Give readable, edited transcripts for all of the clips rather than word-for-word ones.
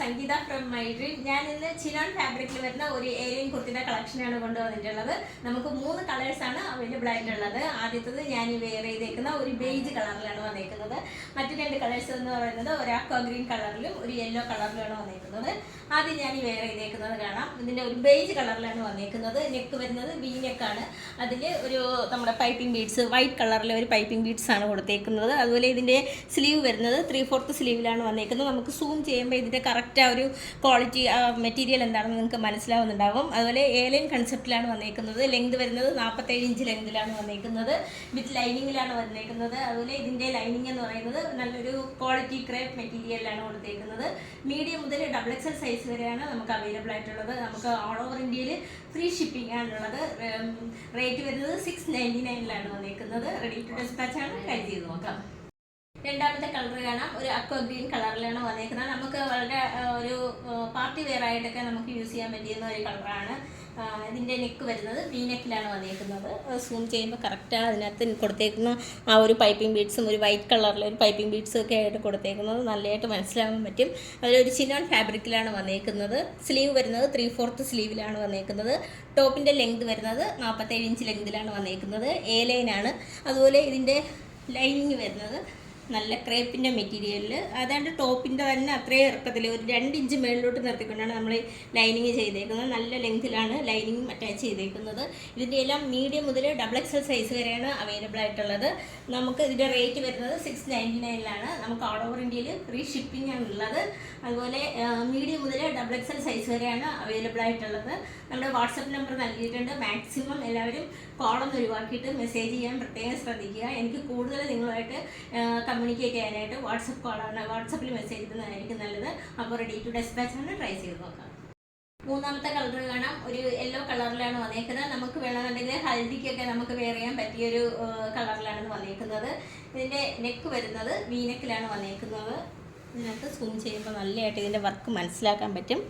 Sangeetha from my dream. ഞാൻ ഇന്ന് chinon ഫാബ്രിക്കിൽ വരുന്ന ഒരു ഏലിയൻ കുർത്തിയുടെ കളക്ഷനാണ് കൊണ്ടുവന്നിട്ടുള്ളത്. നമുക്ക് 3 കളേഴ്സാണ് അവൈലബിൾ ആയിട്ടുള്ളത്. ആദ്യത്തത് ഞാൻ വെയർ ചെയ്തേക്കുന്ന ഒരു ബേജ് കളറിലാണ് വന്നേക്കുന്നത്. മറ്റു 2 കളേഴ്സ് എന്ന് പറയുന്നത് ഒരു അക്വാ ഗ്രീൻ കളറിലും ഒരു യെല്ലോ കളറിലാണ് വന്നേക്കുന്നത്. ആദ്യം ഞാൻ വെയർ ചെയ്തേക്കുന്നത് കാണാം. ഇതിൻ്റെ ഒരു ബേജ് കളറിലാണ് വന്നേക്കുന്നത്. നെക്ക് വരുന്നത് വി നെക്കാണ്. അതിൽ ഒരു നമ്മുടെ പൈപ്പിംഗ് ബീഡ്സ് വൈറ്റ് കളറിലെ ഒരു പൈപ്പിംഗ് ബീഡ്സ് ആണ് കൊടുത്തേക്കുന്നത്. അതുപോലെ ഇതിൻ്റെ സ്ലീവ് വരുന്നത് 3/4 സ്ലീവിലാണ് വന്നേക്കുന്നത്. നമുക്ക് സൂം ചെയ്യുമ്പോൾ ഇതിൻ്റെ കറക്റ്റ് ആ ഒരു ക്വാളിറ്റി മെറ്റീരിയൽ എന്താണെന്ന് നിങ്ങൾക്ക് മനസ്സിലാവുന്നുണ്ടാവും. അതുപോലെ ഏലിയൻ കൺസെപ്റ്റിലാണ് വന്നേക്കുന്നത്. ലെങ്ത് വരുന്നത് 47 ഇഞ്ച് ലെങ്തിലാണ് വന്നേക്കുന്നത്. വിത്ത് ലൈനിങ്ങിലാണ് വന്നേക്കുന്നത്. അതുപോലെ ഇതിൻ്റെ ലൈനിങ് എന്ന് പറയുന്നത് നല്ലൊരു ക്വാളിറ്റി ക്രേപ്പ് മെറ്റീരിയലാണ് കൊടുത്തേക്കുന്നത്. മീഡിയം മുതൽ XXL സൈസ് വരെയാണ് നമുക്ക് അവൈലബിൾ ആയിട്ടുള്ളത്. നമുക്ക് ഓൾ ഓവർ ഇന്ത്യയിൽ ഫ്രീ ഷിപ്പിംഗ് ആണുള്ളത്. റേറ്റ് വരുന്നത് 699 വന്നേക്കുന്നത്. റെഡി ടു ഡിസ്പാച്ച് ആണ്. ട്രൈ ചെയ്ത് നോക്കാം. രണ്ടാമത്തെ കളർ കാണാം. ഒരു അക്വ ഗ്രീൻ കളറിലാണ് വന്നേക്കുന്നത്. നമുക്ക് വളരെ ഒരു പാർട്ടി വെയർ ആയിട്ടൊക്കെ നമുക്ക് യൂസ് ചെയ്യാൻ പറ്റിയുന്ന ഒരു കളറാണ്. ഇതിൻ്റെ നെക്ക് വരുന്നത് വി നെക്കിലാണ് വന്നേക്കുന്നത്. സൂം ചെയ്യുമ്പോൾ കറക്റ്റാണ് അതിനകത്ത് കൊടുത്തേക്കുന്ന ആ ഒരു പൈപ്പിംഗ് ബീഡ്സും ഒരു വൈറ്റ് കളറിലെ ഒരു പൈപ്പിംഗ് ബീഡ്സും ഒക്കെ ആയിട്ട് കൊടുത്തേക്കുന്നത് നല്ലതായിട്ട് മനസ്സിലാവാൻ പറ്റും. അതിലൊരു ചിനോൺ ഫാബ്രിക്കിലാണ് വന്നേക്കുന്നത്. സ്ലീവ് വരുന്നത് 3/4 സ്ലീവിലാണ് വന്നേക്കുന്നത്. ടോപ്പിൻ്റെ ലെങ്ത് വരുന്നത് 47 ഇഞ്ച് ലെങ്തിലാണ് വന്നേക്കുന്നത്. എ ലൈനാണ്. അതുപോലെ ഇതിൻ്റെ ലൈനിങ് വരുന്നത് നല്ല ക്രേപ്പിൻ്റെ മെറ്റീരിയലിൽ അതാണ്ട് ടോപ്പിൻ്റെ തന്നെ അത്രയും ഇറക്കത്തിൽ ഒരു 2 ഇഞ്ച് മേളിലോട്ട് നിർത്തിക്കൊണ്ടാണ് നമ്മൾ ലൈനിങ് ചെയ്തേക്കുന്നത്. നല്ല ലെങ്തിലാണ് ലൈനിങ് അറ്റാച്ച് ചെയ്തേക്കുന്നത്. ഇതിൻ്റെ എല്ലാം മീഡിയം മുതൽ XXL സൈസ് വരെയാണ് അവൈലബിൾ ആയിട്ടുള്ളത്. നമുക്ക് ഇതിൻ്റെ റേറ്റ് വരുന്നത് 699 നമുക്ക് ഓൾ ഓവർ ഇന്ത്യയിൽ ഫ്രീ ഷിപ്പിംഗ് ആണുള്ളത്. അതുപോലെ മീഡിയം മുതൽ XXL സൈസ് വരെയാണ് അവൈലബിൾ ആയിട്ടുള്ളത്. നമ്മുടെ വാട്സപ്പ് നമ്പർ നൽകിയിട്ടുണ്ട്. മാക്സിമം എല്ലാവരും കോളൊന്ന് ഒഴിവാക്കിയിട്ട് മെസ്സേജ് ചെയ്യാൻ പ്രത്യേകം ശ്രദ്ധിക്കുക. എനിക്ക് കൂടുതൽ നിങ്ങളുമായിട്ട് കമ്മ്യൂണിക്കേറ്റ് ചെയ്യാനായിട്ട് വാട്സപ്പ് കോളാണ്, വാട്സപ്പിൽ മെസ്സേജ് ഇടുന്നതായിരിക്കും നല്ലത്. അപ്പോൾ റെഡി ടു ഡിസ്പാച്ച് ആണ്. ട്രൈ ചെയ്ത് നോക്കാം. മൂന്നാമത്തെ കളർ കാണാം. ഒരു യെല്ലോ കളറിലാണ് വന്നേക്കുന്നത്. നമുക്ക് വേണമെന്നുണ്ടെങ്കിൽ ഹൽദിക്കൊക്കെ നമുക്ക് വെയർ ചെയ്യാൻ പറ്റിയൊരു കളറിലാണ് വന്നേക്കുന്നത്. ഇതിൻ്റെ നെക്ക് വരുന്നത് വി നെക്കിലാണ് വന്നേക്കുന്നത്. ഇതിനകത്ത് സൂം ചെയ്യുമ്പോൾ നല്ലതായിട്ട് ഇതിൻ്റെ വർക്ക് മനസ്സിലാക്കാൻ പറ്റും.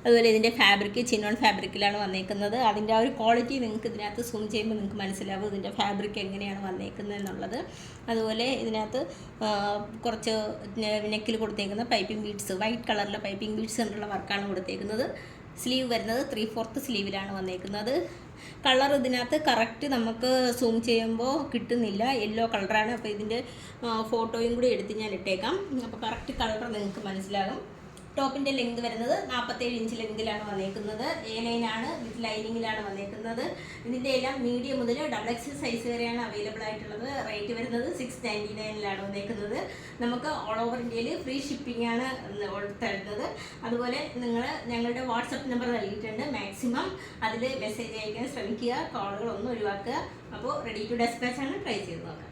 അതുപോലെ ഇതിൻ്റെ ഫാബ്രിക് ചിനോൺ ഫാബ്രിക്കിലാണ് വന്നേക്കുന്നത്. അതിൻ്റെ ആ ഒരു ക്വാളിറ്റി നിങ്ങൾക്ക് ഇതിനകത്ത് സൂം ചെയ്യുമ്പോൾ നിങ്ങൾക്ക് മനസ്സിലാവും ഇതിൻ്റെ ഫാബ്രിക് എങ്ങനെയാണ് വന്നേക്കുന്നത് എന്നുള്ളത്. അതുപോലെ ഇതിനകത്ത് കുറച്ച് നെക്കിൽ കൊടുത്തേക്കുന്ന പൈപ്പിംഗ് ബീഡ്സ് വൈറ്റ് കളറിലെ പൈപ്പിംഗ് ബീഡ്സ് എന്നുള്ള വർക്കാണ് കൊടുത്തേക്കുന്നത്. സ്ലീവ് വരുന്നത് 3/4 സ്ലീവിലാണ് വന്നേക്കുന്നത്. കളർ ഇതിനകത്ത് കറക്റ്റ് നമുക്ക് സൂം ചെയ്യുമ്പോൾ കിട്ടുന്നില്ല. യെല്ലോ കളറാണ്. അപ്പോൾ ഇതിൻ്റെ ഫോട്ടോയും കൂടി എടുത്ത് ഞാൻ ഇട്ടേക്കാം. അപ്പോൾ കറക്റ്റ് കളർ നിങ്ങൾക്ക് മനസ്സിലാകും. ടോപ്പിൻ്റെ ലെങ്ത് വരുന്നത് 47 ഇഞ്ച് ലെങ്തിലാണ് വന്നേക്കുന്നത്. എ ലൈനാണ്. വിത്ത് ലൈനിങ്ങിലാണ് വന്നേക്കുന്നത്. ഇതിൻ്റെ എല്ലാം മീഡിയം മുതൽ XXL സൈസ് വരെയാണ് അവൈലബിൾ ആയിട്ടുള്ളത്. റേറ്റ് വരുന്നത് 699 വന്നേക്കുന്നത്. നമുക്ക് ഓൾ ഓവർ ഇന്ത്യയിൽ ഫ്രീ ഷിപ്പിംഗ് ആണ് തരുന്നത്. അതുപോലെ നിങ്ങൾ ഞങ്ങളുടെ വാട്സപ്പ് നമ്പർ നൽകിയിട്ടുണ്ട്. മാക്സിമം അതിൽ മെസ്സേജ് അയക്കാൻ ശ്രമിക്കുക. കോളുകളൊന്നും ഒഴിവാക്കുക. അപ്പോൾ റെഡി ടു ഡിസ്പാച്ച് ആണ്. ട്രൈ ചെയ്ത് നോക്കാം.